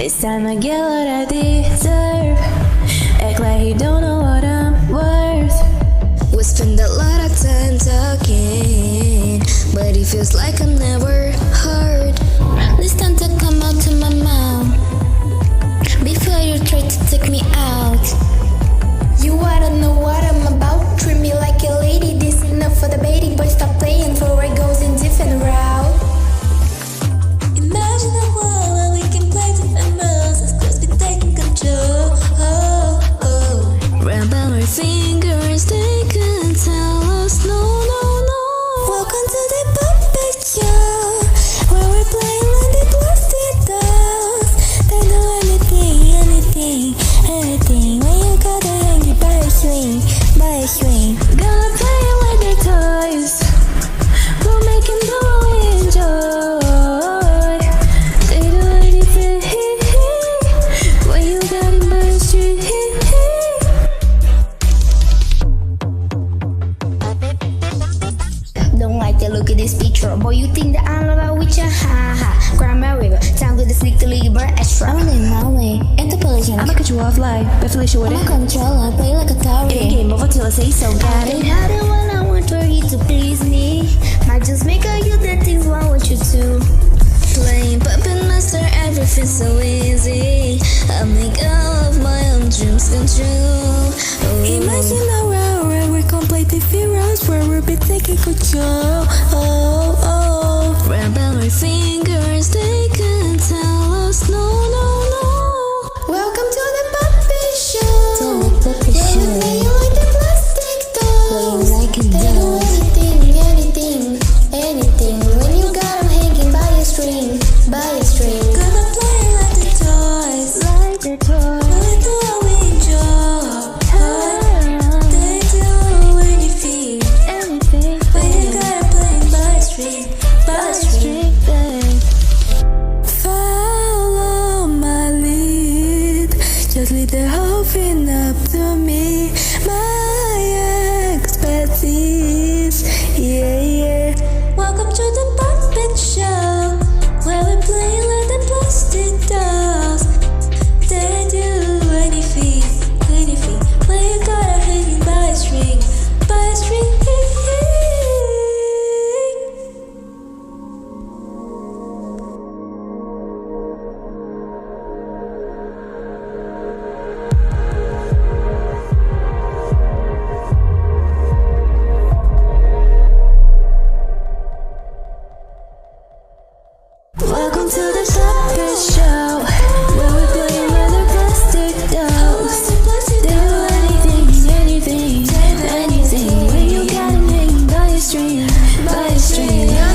It's time I get what I deserve. Act like you don't know what I'm worth. We spend a lot of time talking, but it feels like I never heard. This time to come out to my mouth before you try to take me out. You wanna know what I'm about? Treat me like a lady. This enough for the baiting, but stop playing for it goes in different route. Imagine a world where we can play different roles as close be taking control. Run by my fingers, they can tell us no, no, no. Welcome to the puppet show, where we're playing like the plastic dolls. They do anything, anything, anything. When you gotta hang it by a string, by a string. Gonna play it like they're toys. We'll make them do what we enjoy. They do anything when you got him by the street. Don't like the look of this picture. Boy, you think that I'm about with ya? Ha ha. Grandma River, time to the sneak the league, burn extra. I'm in my way, interpolation. I'ma cut you off live, but Felicia with I'm a it. controller, play like a tower. It ain't game over till I say so, got it. How the one I want for you to please me. Might just make all you the things I want you to. Playing puppet master, everything's so easy. I make all of my own dreams come true. Imagine a world where we complete the heroes, where we'll be taking control. Run by my fingers, they can tell us no, no, no. Welcome to the puppet show. Where we play like the plastic dolls. They do anything, anything, anything. When you got them hanging by a string, by a string. Gonna play like the toys, Like they're toys. we do what we enjoy. They do anything, Anything, when you gotta play by a string, by a string. Follow my lead, just leave the whole thing up to me. My expertise, yeah, yeah. Welcome to the puppet show, where we play like the plastic dolls. They do anything, anything, when you gotta hang it by a string, by a string. Welcome to the puppet show, where we play with the plastic dolls. They do anything, anything, anything. When you got them hanging by a string, by a string.